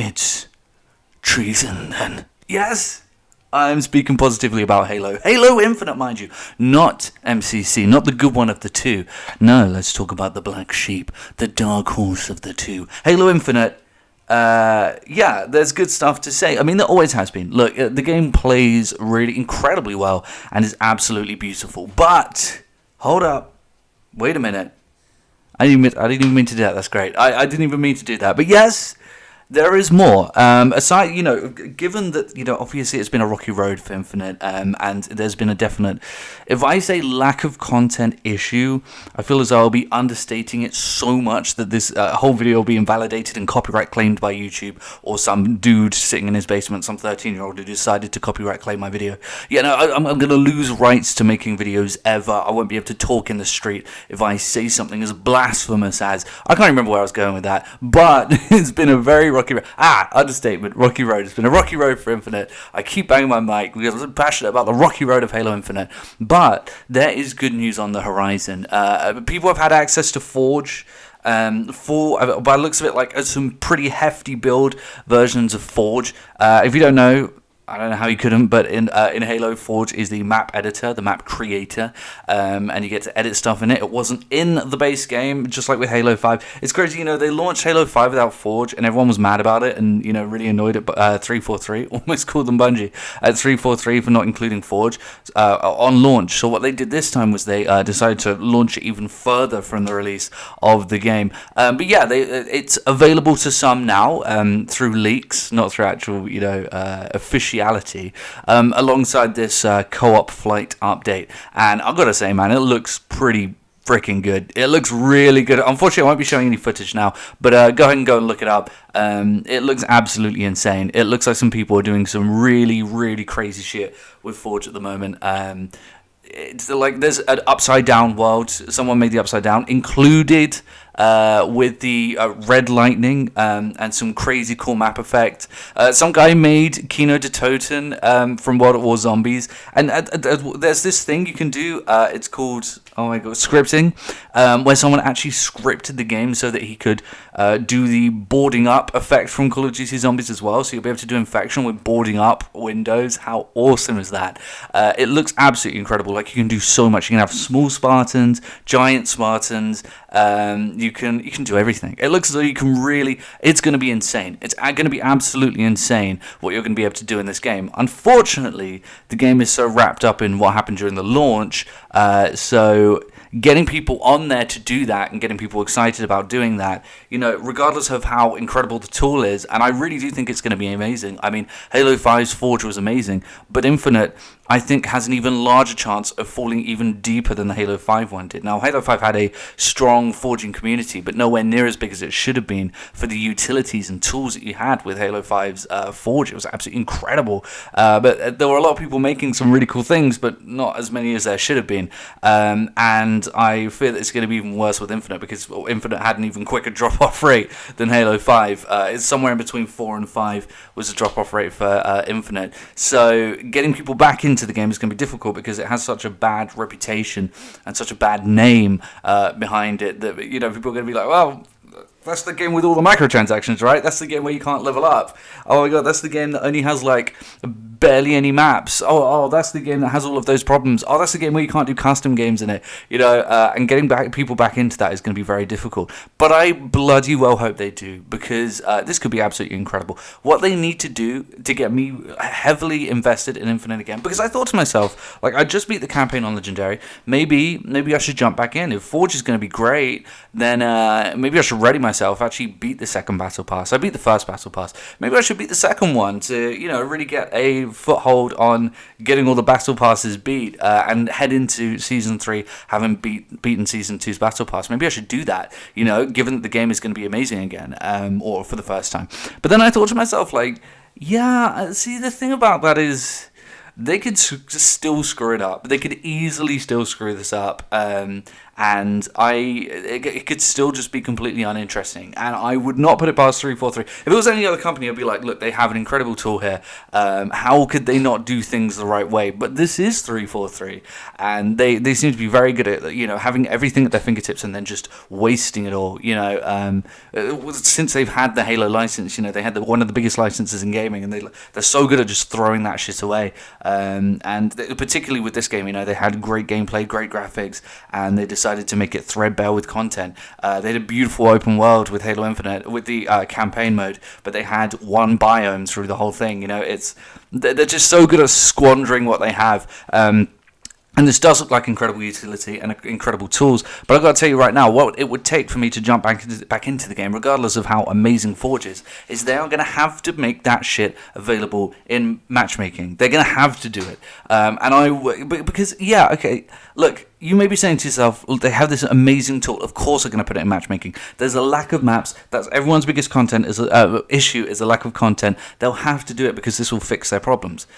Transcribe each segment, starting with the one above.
It's treason then. Yes! I'm speaking positively about Halo. Halo Infinite, mind you. Not MCC, not the good one of the two. No, let's talk about the black sheep, the dark horse of the two. Halo Infinite, yeah, there's good stuff to say. I mean, there always has been. Look, the game plays really incredibly well and is absolutely beautiful. But, hold up. Wait a minute. I didn't even mean to do that. That's great. I didn't even mean to do that. But yes, there is more. Aside, given that, obviously it's been a rocky road for Infinite, and there's been a definite, if I say lack of content issue, I feel as though I'll be understating it so much that this whole video will be invalidated and copyright claimed by YouTube, or some dude sitting in his basement, some 13-year-old who decided to copyright claim my video. I'm going to lose rights to making videos ever. I won't be able to talk in the street if I say something as blasphemous as, I can't remember where I was going with that, but it's been a very rocky road. Understatement, rocky road. It's been a rocky road for Infinite. I keep banging my mic because I'm passionate about the rocky road of Halo Infinite. But there is good news on the horizon. People have had access to Forge. By the looks of it, like some pretty hefty build versions of Forge. If you don't know, I don't know how you couldn't, but in Halo, Forge is the map editor, the map creator, and you get to edit stuff in it. It wasn't in the base game, just like with Halo 5. It's crazy, they launched Halo 5 without Forge, and everyone was mad about it, and, really annoyed at 343, almost called them Bungie, at 343 for not including Forge on launch. So what they did this time was they decided to launch it even further from the release of the game. But yeah, it's available to some now through leaks, not through actual, officiality, alongside this co-op flight update. And I've got to say, man, it looks pretty freaking good. It looks really good. Unfortunately, I won't be showing any footage now, but go ahead and go and look it up. It looks absolutely insane. It looks like some people are doing some really, really crazy shit with Forge at the moment. It's like there's an upside down world. Someone made the upside down included with the red lightning and some crazy cool map effect. Some guy made Kino de Toten from World at War Zombies, and there's this thing you can do. It's called, oh my god, scripting, where someone actually scripted the game so that he could do the boarding up effect from Call of Duty Zombies as well. So you'll be able to do infection with boarding up windows. How awesome is that? It looks absolutely incredible. Like, you can do so much. You can have small Spartans, giant Spartans. You can do everything. It looks as though you can really. It's going to be insane. It's going to be absolutely insane what you're going to be able to do in this game. Unfortunately, the game is so wrapped up in what happened during the launch. So getting people on there to do that and getting people excited about doing that, regardless of how incredible the tool is, and I really do think it's going to be amazing. I mean, Halo 5's Forge was amazing, but Infinite, I think, has an even larger chance of falling even deeper than the Halo 5 one did. Now, Halo 5 had a strong forging community, but nowhere near as big as it should have been for the utilities and tools that you had with Halo 5's Forge. It was absolutely incredible. But there were a lot of people making some really cool things, but not as many as there should have been. And I fear that it's going to be even worse with Infinite, because Infinite had an even quicker drop-off rate than Halo 5. It's somewhere in between 4 and 5 was the drop-off rate for Infinite. So getting people back into the game is going to be difficult because it has such a bad reputation and such a bad name behind it that people are going to be like, well, that's the game with all the microtransactions, right? That's the game where you can't level up. Oh my god, that's the game that only has like barely any maps. Oh, that's the game that has all of those problems. Oh, that's the game where you can't do custom games in it. And getting people back into that is going to be very difficult. But I bloody well hope they do, because this could be absolutely incredible. What they need to do to get me heavily invested in Infinite again, because I thought to myself, like, I just beat the campaign on Legendary. Maybe I should jump back in. If Forge is going to be great, then maybe I should ready myself, actually beat the second battle pass. I beat the first battle pass. Maybe I should beat the second one to, really get a foothold on getting all the battle passes beat and head into Season 3 having beaten Season 2's battle pass. Maybe I should do that, given that the game is going to be amazing again, or for the first time. But then I thought to myself, like, yeah, see, the thing about that is they could still screw it up. They could easily still screw this up. And and it could still just be completely uninteresting. And I would not put it past 343. If it was any other company, I'd be like, look, they have an incredible tool here. How could they not do things the right way? But this is 343, and they seem to be very good at having everything at their fingertips and then just wasting it all. Since they've had the Halo license, they had one of the biggest licenses in gaming, and they're so good at just throwing that shit away. Particularly with this game, they had great gameplay, great graphics, and they decided to make it threadbare with content. They had a beautiful open world with Halo Infinite with the campaign mode, but they had one biome through the whole thing. They're just so good at squandering what they have. And this does look like incredible utility and incredible tools, but I've got to tell you right now, what it would take for me to jump back into the game, regardless of how amazing Forge is they are going to have to make that shit available in matchmaking. They're going to have to do it. Look, you may be saying to yourself, they have this amazing tool, of course they're going to put it in matchmaking. There's a lack of maps. That's everyone's biggest issue is a lack of content. They'll have to do it because this will fix their problems.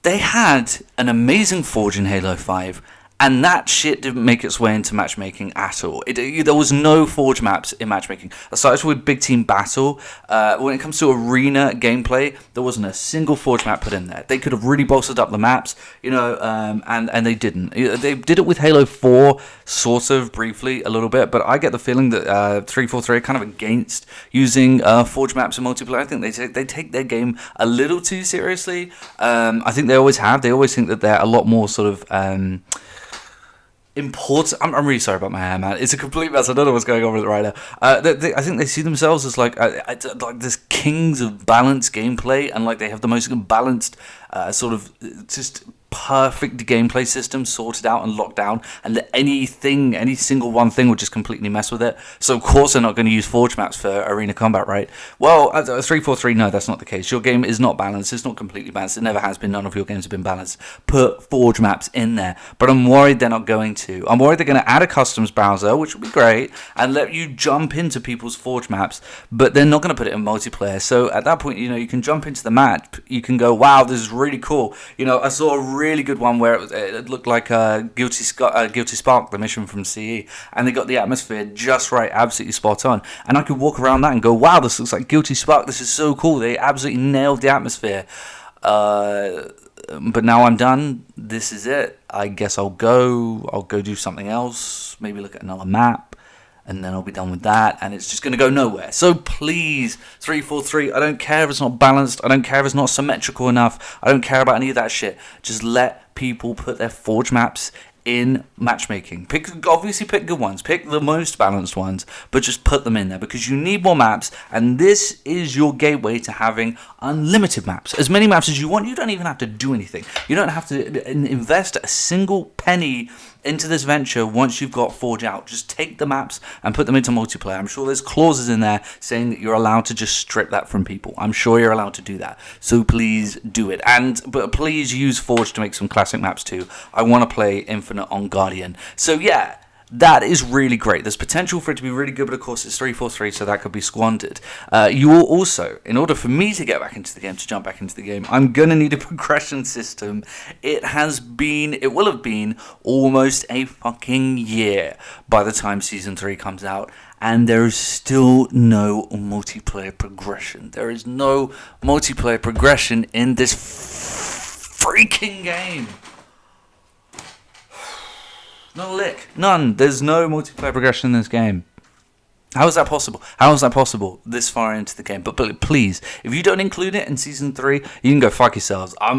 They had an amazing Forge in Halo 5, and that shit didn't make its way into matchmaking at all. There was no Forge maps in matchmaking. Aside with Big Team Battle, when it comes to arena gameplay, there wasn't a single Forge map put in there. They could have really bolstered up the maps, and they didn't. They did it with Halo 4, sort of, briefly, a little bit, but I get the feeling that 343 are kind of against using Forge maps in multiplayer. I think they take their game a little too seriously. I think they always have. They always think that they're a lot more sort of... important. I'm really sorry about my hair, man. It's a complete mess. I don't know what's going on with it right now. I think they see themselves as like this kings of balanced gameplay, and like they have the most balanced sort of just perfect gameplay system sorted out and locked down, and that any single one thing would just completely mess with it. So of course they're not going to use Forge maps for arena combat, right? Well, 343, no, that's not the case. Your game is not balanced. It's not completely balanced. It never has been. None of your games have been balanced. Put Forge maps in there. But I'm worried they're not going to. I'm worried they're going to add a customs browser, which would be great, and let you jump into people's Forge maps, but they're not going to put it in multiplayer. So at that point, you can jump into the map. You can go, wow, this is really cool. I saw a really good one where it looked like Guilty Spark, the mission from CE, and they got the atmosphere just right, absolutely spot on. And I could walk around that and go, wow, this looks like Guilty Spark. This is so cool. They absolutely nailed the atmosphere. But now I'm done. This is it. I guess I'll go do something else. Maybe look at another map. And then I'll be done with that, and it's just going to go nowhere. So please, 343, I don't care if it's not balanced. I don't care if it's not symmetrical enough. I don't care about any of that shit. Just let people put their Forge maps in matchmaking. Obviously pick good ones. Pick the most balanced ones, but just put them in there because you need more maps, and this is your gateway to having unlimited maps. As many maps as you want. You don't even have to do anything. You don't have to invest a single penny into this venture once you've got Forge out. Just take the maps and put them into multiplayer. I'm sure there's clauses in there saying that you're allowed to just strip that from people. I'm sure you're allowed to do that. So please do it. But please use Forge to make some classic maps too. I want to play Infinite on Guardian. So yeah, that is really great. There's potential for it to be really good, but of course it's 343, so that could be squandered. You will also, in order for me to get back into the game, to jump back into the game, I'm going to need a progression system. It will have been almost a fucking year by the time Season 3 comes out, and there is still no multiplayer progression. There is no multiplayer progression in this freaking game. Not a lick. None. There's no multiplayer progression in this game. How is that possible? How is that possible this far into the game? But please, if you don't include it in Season 3, you can go fuck yourselves. I'm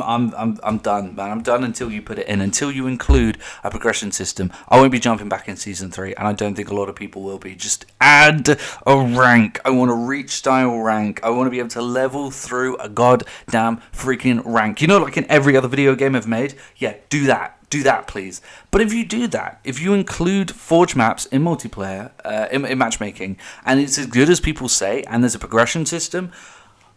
done, man. I'm done until you put it in. Until you include a progression system. I won't be jumping back in Season 3, and I don't think a lot of people will be. Just add a rank. I want to reach style rank. I want to be able to level through a goddamn freaking rank. Like in every other video game I've made? Yeah, do that. Do that, please. But if you do that, if you include Forge maps in multiplayer, in matchmaking, and it's as good as people say, and there's a progression system,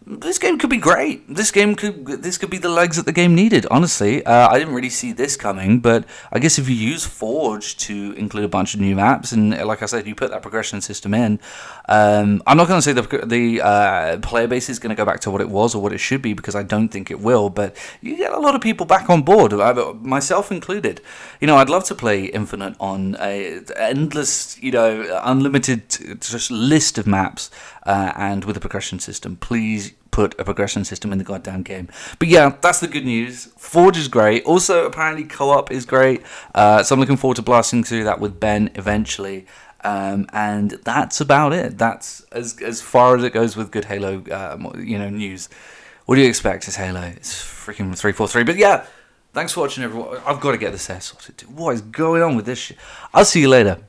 this game could be great. This could be the legs that the game needed. Honestly, I didn't really see this coming, but I guess if you use Forge to include a bunch of new maps, and like I said, you put that progression system in, I'm not going to say the player base is going to go back to what it was or what it should be, because I don't think it will. But you get a lot of people back on board, myself included. I'd love to play Infinite on a endless, unlimited just list of maps, and with a progression system. Please put a progression system in the goddamn game. But yeah, that's the good news. Forge is great. Also, apparently co-op is great. So I'm looking forward to blasting through that with Ben eventually. And that's about it. That's as far as it goes with good Halo, news. What do you expect? It's Halo. It's freaking 343. But yeah, thanks for watching, everyone. I've got to get this hair sorted. What is going on with this shit? I'll see you later.